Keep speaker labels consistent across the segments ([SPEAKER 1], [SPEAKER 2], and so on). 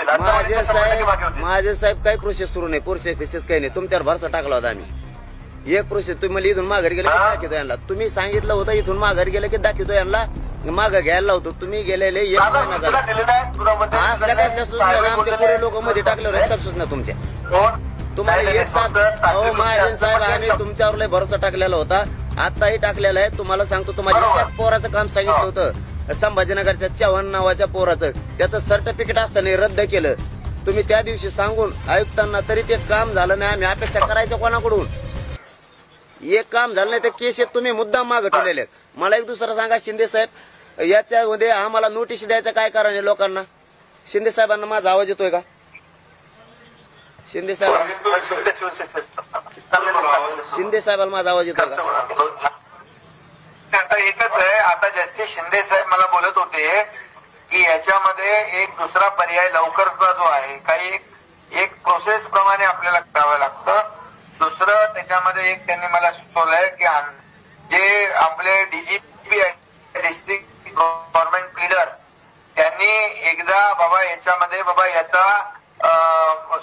[SPEAKER 1] माझे साहेब काही प्रोसेस सुरू नाही, प्रोसेस काही नाही. तुमच्यावर भरसा टाकला होता आम्ही. एक प्रोसेस तुम्ही इथून माघारी गेले की दाखवतो यांना. तुम्ही सांगितलं होतं इथून माघारी गेले की दाखवतो यांना, मागं घ्यायला लावतो. तुम्ही गेलेले 1 महिना झाला. असल्या कसल्या सूचना आमच्या पुरे लोक मध्ये टाकल्यावर आहेत सूचना तुमच्या. तुम्हाला एक साथ महाजन साहेब आम्ही तुमच्यावर लय भरोसा टाकलेला होता, आताही टाकलेला आहे. तुम्हाला सांगतो, तुम्हाला त्याच पोराचं काम सांगितलं होतं संभाजीनगरच्या चव्हाण नावाच्या पोराचं, त्याचं सर्टिफिकेट असताना रद्द केलं तुम्ही त्या दिवशी सांगून आयुक्तांना, तरी ते काम झालं नाही. आम्ही अपेक्षा करायचं कोणाकडून? एक काम झालं नाही तर केस तुम्ही मुद्दाम मागे ठेवलेले. मला एक दुसरा सांगा, शिंदे साहेब याच्यामध्ये आम्हाला नोटीस द्यायचं काय कारण आहे लोकांना? शिंदे साहेबांना माझा आवाज येतोय का? शिंदे साहेबांना माझा आवाज येतोय का?
[SPEAKER 2] आता एकच आहे, आता जस्टिस शिंदे साहेब मला बोलत होते की याच्यामध्ये एक दुसरा पर्याय लवकरचा जो आहे, काही एक प्रोसेस प्रमाणे आपल्याला करावं लागतं. दुसरं त्याच्यामध्ये एक त्यांनी मला सुचवलंय की जे आपले डीजीपी डिस्ट्रिक्ट गव्हर्नमेंट लीडर त्यांनी एकदा बाबा याचा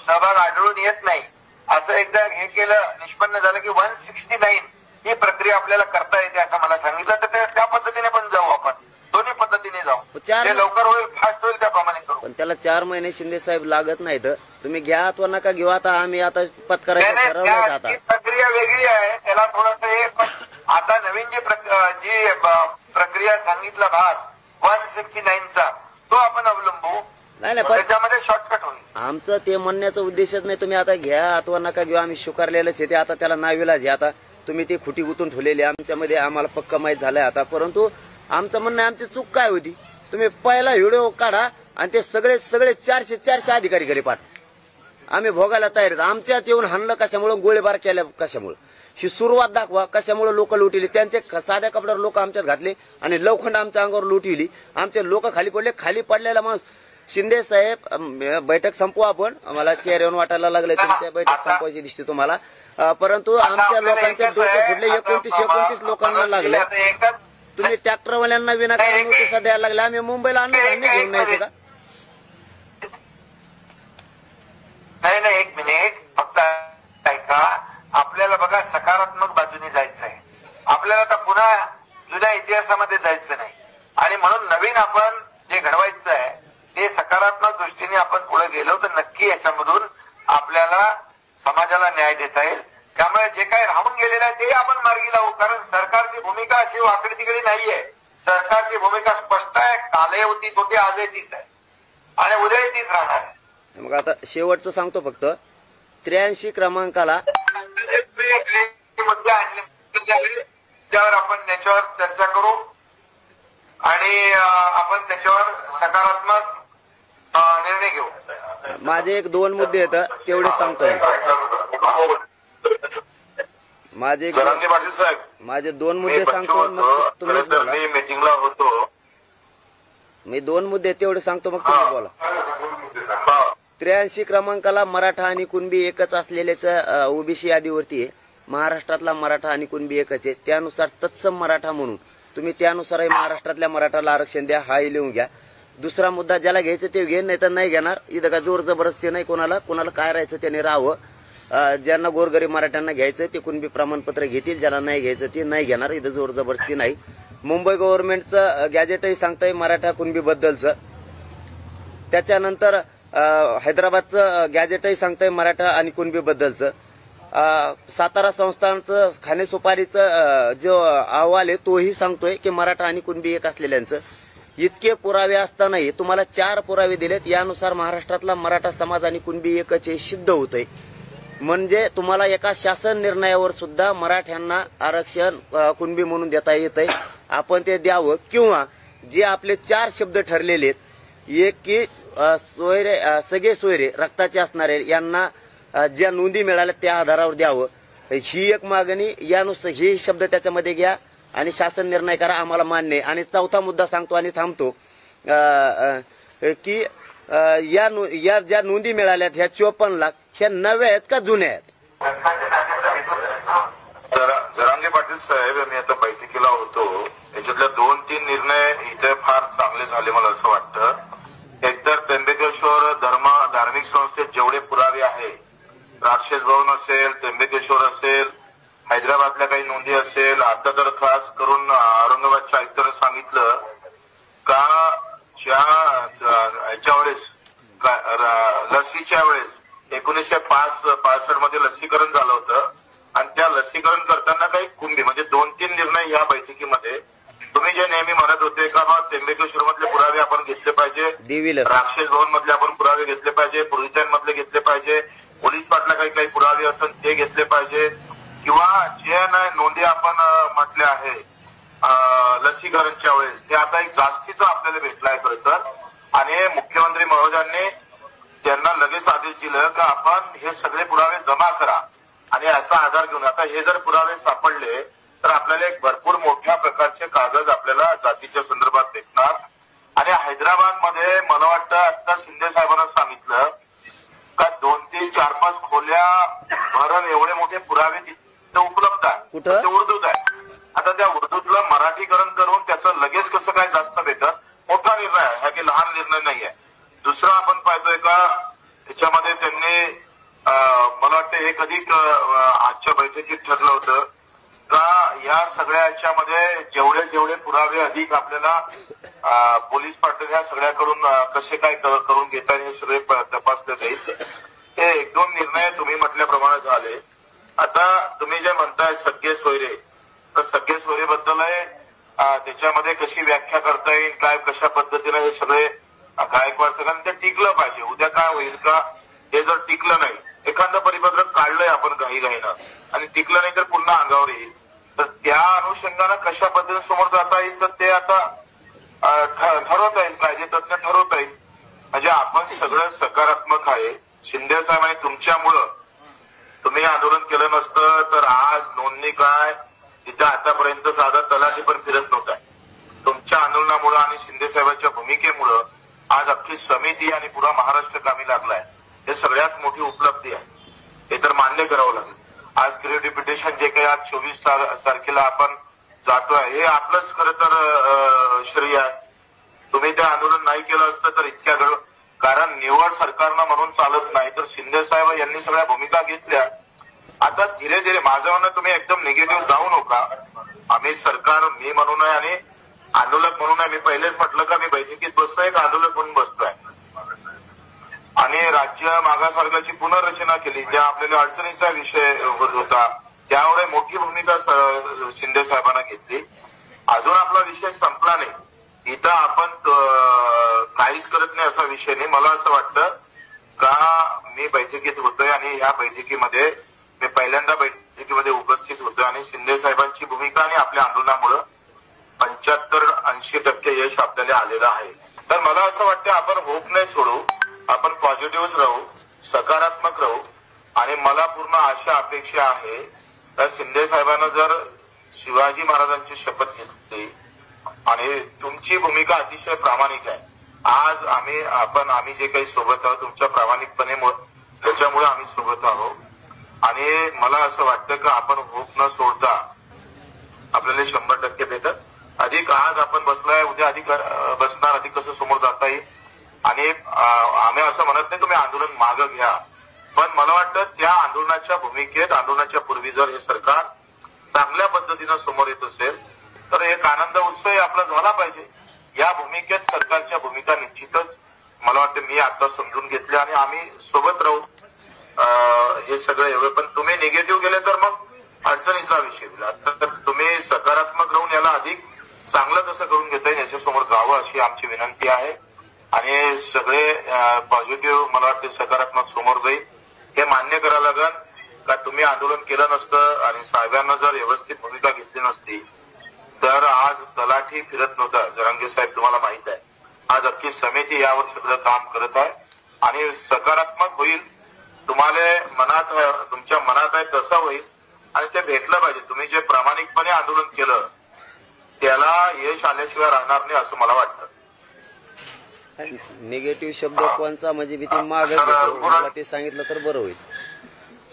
[SPEAKER 2] सहभाग आढळून येत नाही असं एकदा हे केलं, निष्पन्न झालं की 169 ही प्रक्रिया आपल्याला करता येते असं मला सांगितलं. तर त्या पद्धतीने पण जाऊ, आपण दोन्ही पद्धतीने जाऊ. ते लवकर होईल, फास्ट होईल त्याप्रमाणे करू.
[SPEAKER 1] पण त्याला 4 महिने शिंदे साहेब लागत नाहीत. तुम्ही घ्या अथवा नका घेऊ. आता आम्ही आता पत्करायचं ठरवलं. आता
[SPEAKER 2] प्रक्रिया वेगळी आहे, त्याला थोडंसं हे. पण आता नवीन जी प्रक्रिया सांगितला भाग 169चा तो आपण अवलंबू.
[SPEAKER 1] नाही
[SPEAKER 2] त्याच्यामध्ये शॉर्टकट होईल.
[SPEAKER 1] आमचं ते म्हणण्याचा उद्देशच नाही. तुम्ही आता घ्या अथवा नका घेऊ, आम्ही स्वीकारलेलंच आहे ते. आता त्याला नाविलाज आहे. आता तुम्ही ती खुटी गुतून ठेवलेली आमच्यामध्ये, आम्हाला पक्का माहीत झालंय आता. परंतु आमचं म्हणणं, आमची चूक काय होती? तुम्ही पहिला व्हिडिओ काढा आणि ते सगळे 400 अधिकारी घरी पाठ. आम्ही भोगायला तयार आहेत. आमच्यात येऊन हाणलं कशामुळे, गोळीबार केल्या कशामुळे, ही सुरुवात दाखवा. कशामुळे लोक लुटली? त्यांचे साध्या कपड्यावर लोक आमच्यात घातले आणि लवखंड आमच्या अंगावर लुटविली. आमचे लोक खाली पडले. खाली पडलेला माणूस शिंदे साहेब, बैठक संपवा आपण. मला चेअर येऊन वाटायला लागले तुमच्या बैठक संपवायची दिसते तुम्हाला. परंतु आमच्या लोकांचे डोके फुटले. 29 लोकांना लागले. तुम्ही ट्रॅक्टरवाल्यांना विनाकारण नोटीस द्यायला लागले. आम्ही मुंबईला अन्नधान्य घेऊन यायचं का?
[SPEAKER 2] नाही, एक मिनिट फक्त ऐका. आपल्याला बघा सकारात्मक बाजूने जायचं आहे. आपल्याला आता पुन्हा जुन्या इतिहासामध्ये जायचं नाही. आणि म्हणून नवीन आपण जे घडवायचं आहे ते सकारात्मक दृष्टीने आपण पुढे गेलो तर नक्की याच्यामधून आपल्याला समाजाला न्याय देता येईल. त्यामुळे जे काही राहून गेलेलं आहे ते आपण मार्गी लावू. कारण सरकारची भूमिका अशी वाकडी तिकडे नाहीये. सरकारची भूमिका स्पष्ट आहे. कालही होतीच होती, आजही तीच आहे आणि उद्याही तीच राहणार आहे.
[SPEAKER 1] मग आता शेवटचं सांगतो फक्त, 83 क्रमांकाला
[SPEAKER 2] मुद्दे आणले त्यावर आपण त्याच्यावर चर्चा करू आणि आपण त्याच्यावर सकारात्मक निर्णय घेऊ.
[SPEAKER 1] माझे 2 मुद्दे आहेत तेवढे सांगतो. माझे 2 मुद्दे सांगतो, मग तुम्ही बोला.
[SPEAKER 2] मीटिंगला होतो,
[SPEAKER 1] मी 2 मुद्दे तेवढे सांगतो, मग तुम्ही बोला. 83 क्रमांकाला मराठा आणि कुणबी एकच असलेल्याच ओबीसी यादीवरती आहे. महाराष्ट्रातला मराठा आणि कुणबी एकच आहे. त्यानुसार तत्सम मराठा म्हणून तुम्ही त्यानुसारही महाराष्ट्रातल्या मराठाला आरक्षण द्या, हाही लिहून घ्या. दुसरा मुद्दा, ज्याला घ्यायचं ते घेईन, नाही तर नाही घेणार. इथं का जोर जबरदस्ती नाही. कोणाला काय राहायचं त्याने राहावं. ज्यांना गोरगरीब मराठ्यांना घ्यायचं ते कुणबी प्रमाणपत्र घेतील, ज्याला नाही घ्यायचं ते नाही घेणार. इथं जोर जबरदस्ती नाही. मुंबई गव्हर्नमेंटचं गॅजेटही सांगतंय मराठा कुणबी बद्दलचं. त्याच्यानंतर हैदराबादचं गॅजेटही सांगतंय मराठा आणि कुणबी बद्दलचं. सातारा संस्थानचं खानेसुपारीचं जो अहवाल आहे तोही सांगतोय की मराठा आणि कुणबी एक असलेल्यांचं. इतके पुरावे असतानाही तुम्हाला 4 पुरावे दिलेत. यानुसार महाराष्ट्रातला मराठा समाज आणि कुणबी एकच हे सिद्ध होतंय. म्हणजे तुम्हाला एका शासन निर्णयावर सुद्धा मराठ्यांना आरक्षण कुणबी म्हणून देता येतंय. आपण ते द्यावं. किंवा जे आपले 4 शब्द ठरलेले आहेत, एक की सोयरे, सगळे सोयरे रक्ताचे असणारे यांना ज्या नोंदी मिळाल्या त्या आधारावर द्यावं, ही एक मागणी. यानुसार हे शब्द त्याच्यामध्ये घ्या आणि शासन निर्णय करा, आम्हाला मान्य आहे. आणि 4था मुद्दा सांगतो आणि थांबतो की या ज्या नोंदी मिळाल्यात ह्या 54 लाख ह्या नव्या आहेत का जुन्या आहेत?
[SPEAKER 2] जरांगे पाटील साहेब, मी आता बैठकीला होतो, याच्यातल्या 2-3 निर्णय इथे फार चांगले झाले मला असं वाटतं. एकतर त्र्यंबकेश्वर धार्मिक संस्थेत जेवढे पुरावे आहे, राक्षस भवन असेल, त्र्यंबकेश्वर असेल, हैदराबादल्या काही नोंदी असेल, आता तर खास करून औरंगाबादच्या आयुक्तांनी सांगितलं का याच्या वेळेस लसीच्या वेळेस 1965 मध्ये लसीकरण झालं होतं आणि त्या लसीकरण करताना काही कुंभी म्हणजे 2-3 निर्णय या बैठकीमध्ये तुम्ही जे नेहमी म्हणत होते का बा त्र्यंबकेश्वर मधले पुरावे आपण घेतले पाहिजे, राक्षस भवन मधले आपण पुरावे घेतले पाहिजे, पुरुषांमधले घेतले पाहिजे, पोलीस पाटला काही पुरावे असेल ते घेतले पाहिजे, किंवा जे नोंदी आपण म्हटले आहे लसीकरणच्या वेळेस ते आता एक जास्तीचा आपल्याला भेटलाय खरं तर. आणि मुख्यमंत्री महोदयांनी त्यांना लगेच आदेश दिलं का आपण हे सगळे पुरावे जमा करा आणि याचा आधार घेऊन आता हे जर पुरावे सापडले तर आपल्याला एक भरपूर मोठ्या प्रकारचे कागद आपल्याला जातीच्या संदर्भात भेटणार. आणि हैदराबादमध्ये मला वाटतं आता शिंदे साहेबांना सांगितलं का 2, 3, 4, 5 खोल्या भरण एवढे मोठे पुरावे तिथे उपलब्ध आहे, ते उर्दूत आहे. आता त्या उर्दूतलं मराठीकरण करून त्याचं लगेच कसं काय जास्त भेटत, मोठा निर्णय आहे, हा काही लहान निर्णय नाहीये. दुसरा आपण पाहतोय का त्याच्यामध्ये त्यांनी मला वाटतं हे कधी आजच्या बैठकीत ठरलं होतं का या सगळ्या याच्यामध्ये जेवढे पुरावे अधिक आपल्याला पोलीस पाटील ह्या सगळ्याकडून कसे काय करून घेता हे सगळे तपासले जाईल. हे 1-2 निर्णय तुम्ही म्हटल्याप्रमाणे झाले. आता तुम्ही जे म्हणताय सगळे सोयरे, तर सगळे सोयरेबद्दल त्याच्यामध्ये कशी व्याख्या करता येईल, काय कशा पद्धतीने हे सगळे गायकवाड सगळ्यांना ते टिकलं पाहिजे. उद्या काय होईल का हे जर टिकलं नाही, एखादं परिपत्रक काढलंय आपण घाईघाईनं आणि टिकलं नाही तर पुन्हा अंगावर येईल, तर त्या अनुषंगानं कशा पद्धतीने समोर जाता येईल तर ते आता ठरवता येईल, कायदे तज्ञ ठरवता येईल. म्हणजे आपण सगळं सकारात्मक आहे. शिंदे साहेब आणि तुमच्यामुळं तुम्ही आंदोलन केलं नसतं तर आज नोंदणी काय तिथे आतापर्यंत साधा तलाठी पण फिरत नव्हता. तुमच्या आंदोलनामुळं आणि शिंदे साहेबांच्या भूमिकेमुळं आज अख्खी समिती आणि पुरा महाराष्ट्र कामी लागलाय. हे सगळ्यात मोठी उपलब्धी आहे, हे तर मान्य करावं लागेल. आज क्रिएटिव्ह पिटिशन जे काही आज 24 तारखेला आपण जातोय हे आपलंच खरं तर श्रेय आहे. तुम्ही ते आंदोलन नाही केलं असतं तर इतक्या वेळ, कारण निवड सरकारनं म्हणून चालत नाही, तर शिंदे साहेब यांनी सगळ्या भूमिका घेतल्या. आता धीरे धीरे माझं म्हणणं तुम्ही एकदम निगेटिव्ह जाऊ नका. आम्ही सरकार मी म्हणून आहे आणि आंदोलक म्हणून आहे. मी पहिलेच म्हटलं का मी बैठकीत बसतोय का आंदोलक म्हणून बसतोय. आणि राज्य मागासवर्गाची पुनर्रचना केली, त्या आपल्याला अडचणीचा विषय होता, त्यावर मोठी भूमिका शिंदे साहेबांना घेतली. अजून आपला विषय संपला नाही, इथं आपण काहीच करत नाही असा विषय नाही. मला असं वाटतं का मी बैठकीत होतोय आणि ह्या बैठकीमध्ये मी पहिल्यांदा बैठकीमध्ये उपस्थित होतो आणि शिंदे साहेबांची भूमिका आणि आपल्या आंदोलनामुळं 75-80% यश आपल्याला आलेलं आहे. तर मला असं वाटतं आपण होप नाही सोडू, आपण पॉझिटिव्ह राहू, सकारात्मक राहू. आणि मला पूर्ण आशा अपेक्षा आहे तर शिंदे साहेबांना जर शिवाजी महाराजांची शपथ घेतली आणि तुमची भूमिका अतिशय प्रामाणिक आहे. आज आम्ही जे काही सोबत आहोत तुमच्या प्रामाणिकपणे त्याच्यामुळे आम्ही सोबत आहोत. आणि मला असं वाटतं की आपण होप न सोडता आपल्याला 100% भेटत. अधिक आज आपण बसलाय, उद्या अधिक बसणार, अधिक कसं समोर जाता येईल. आणि आम्ही असं म्हणत नाही तुम्ही आंदोलन मागं घ्या, पण मला वाटतं त्या आंदोलनाच्या भूमिकेत आंदोलनाच्या पूर्वी जर हे सरकार चांगल्या पद्धतीनं समोर येत असेल तर एक आनंद उत्सव आपला झाला पाहिजे. या भूमिकेत सरकारच्या भूमिका निश्चितच मला वाटतं मी आता समजून घेतल्या आणि आम्ही सोबत राहू हे सगळं एवढं. पण तुम्ही निगेटिव्ह गेले तर मग अडचणीचा विषय दिला, तर तुम्ही सकारात्मक राहून याला अधिक चांगलं कसं करून घेता येईल याच्यासमोर जावं अशी आमची विनंती आहे. आणि सगळे पॉझिटिव्ह मला वाटतं सकारात्मक समोर जाईल हे मान्य करावं लागेल का तुम्ही आंदोलन केलं नसतं आणि साहेबांना जर व्यवस्थित भूमिका घेतली नसती तर आज तलाठी फिरत नव्हता. जरांगे साहेब तुम्हाला माहित आहे, आज अख्खी समिती यावर सगळं काम करत आहे आणि सकारात्मक होईल. तुम्हाला मनात तुमच्या मनात आहे तसं होईल आणि ते भेटलं पाहिजे. तुम्ही जे प्रामाणिकपणे आंदोलन केलं त्याला यश आल्याशिवाय राहणार नाही असं मला वाटतं.
[SPEAKER 1] निगेटिव्ह शब्द कोणचा म्हणजे मी ते मागं घेतो, मला ते सांगितलं तर बरं होईल.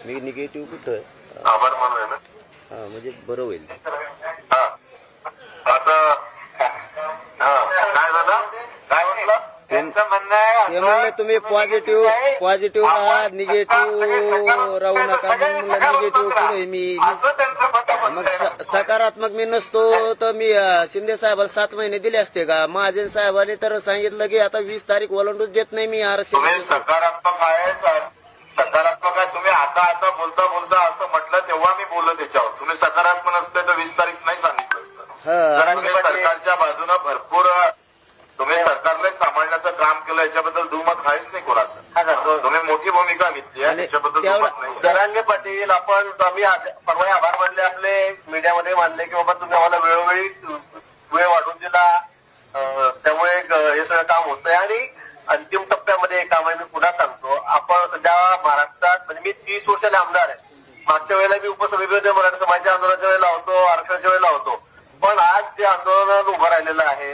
[SPEAKER 1] मी निगेटिव्ह कुठं
[SPEAKER 2] आभार मानूया ना,
[SPEAKER 1] म्हणजे बरं होईल.
[SPEAKER 2] आता काय झालं काय म्हटलं त्यांचं म्हणणं म्हणणं आहे
[SPEAKER 1] ते म्हणले तुम्ही पॉझिटिव्ह राहा, निगेटिव्ह राहू नका. मग म्हणलं निगेटिव्ह पुढे मी मग सकारात्मक मी नसतो तर मी शिंदे साहेबाला 7 महिने दिले असते का? महाजन साहेबांनी तर सांगितलं की आता 20 तारीख ओलांडूच देत नाही मी आरक्षण.
[SPEAKER 2] तुम्ही सकारात्मक आहे सकारात्मक आहे. तुम्ही आता बोलता असं म्हटलं तेव्हा मी बोललो त्याच्यावर. तुम्ही सकारात्मक नसते तर 20 तारीख नाही सांगितलं असतं. तुम्ही सरकारच्या बाजूनं भरपूर तुम्ही सरकारला सांभाळण्याचं काम केलं, याच्याबद्दल दुमत आहेच नाही कोणाचं. तुम्ही मोठी भूमिका घेतली आहे, त्याच्याबद्दल दुमत नाही.
[SPEAKER 3] जरांगे पाटील, आपण आम्ही परवा आभार मानले, आपले मीडियामध्ये मानले की बाबा तुम्ही आम्हाला वेळोवेळी वेळ वाढवून दिला, त्यामुळे हे सगळं काम होतंय. आणि अंतिम टप्प्यामध्ये एक काम आहे, मी पुन्हा सांगतो. आपण सध्या महाराष्ट्रात म्हणजे मी 30 वर्षाने आमदार आहे. मागच्या वेळेला मी उपसभापती मराठा समाजाच्या आंदोलनाच्या वेळेला होतो, आरक्षणाच्या वेळेला होतो. पण आज जे आंदोलन उभं राहिलेलं आहे,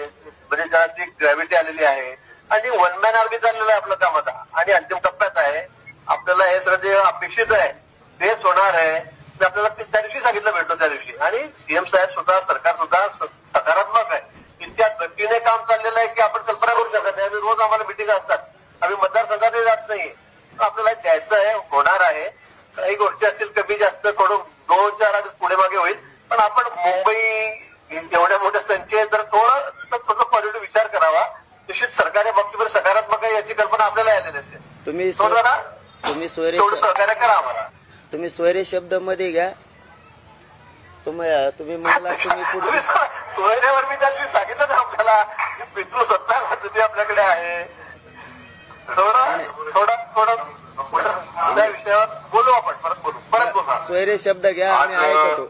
[SPEAKER 3] म्हणजे त्याची ग्रॅव्हिटी आलेली आहे आणि वन मॅन आर्मी चाललेलं आहे आपलं काम आता, आणि अंतिम टप्प्यात आहे. आपल्याला हे सगळं जे अपेक्षित आहे तेच होणार आहे. ते आपल्याला त्या दिवशी सांगितलं भेटलो त्या दिवशी. आणि सीएम साहेब सुद्धा, सरकार सुद्धा सकारात्मक आहे. इतक्या गतीने काम चाललेलं आहे की आपण कल्पना करू शकत नाही. आम्ही रोज आम्हाला मिटिंग असतात, आम्ही मतदारसंघातही जात नाही. आपल्याला द्यायचं आहे, होणार आहे. काही गोष्टी असतील कमी जास्त, थोडं 2-4 आधी पुढे मागे होईल. पण आपण मुंबई एवढ्या मोठ्या संख्येत जर थोडं पॉझिटिव्ह विचार करावा. निश्चित सरकारच्या बाबतीत सकारात्मक आहे याची कल्पना आपल्याला आलेली असेल.
[SPEAKER 1] तुम्ही
[SPEAKER 3] सहकार्य करा आम्हाला.
[SPEAKER 1] तुम्ही सोयरे शब्द मध्ये घ्या. तुम्ही मला तुम्ही पुढे
[SPEAKER 3] सोयऱ्यावर मी त्या दिवशी सांगितलं ना आपल्याला पितृ सत्ता पद्धती आपल्याकडे आहे. थोडं त्या विषयावर बोलू आपण, परत बोलू.
[SPEAKER 1] सोयरे शब्द घ्या, आम्ही ऐकतो.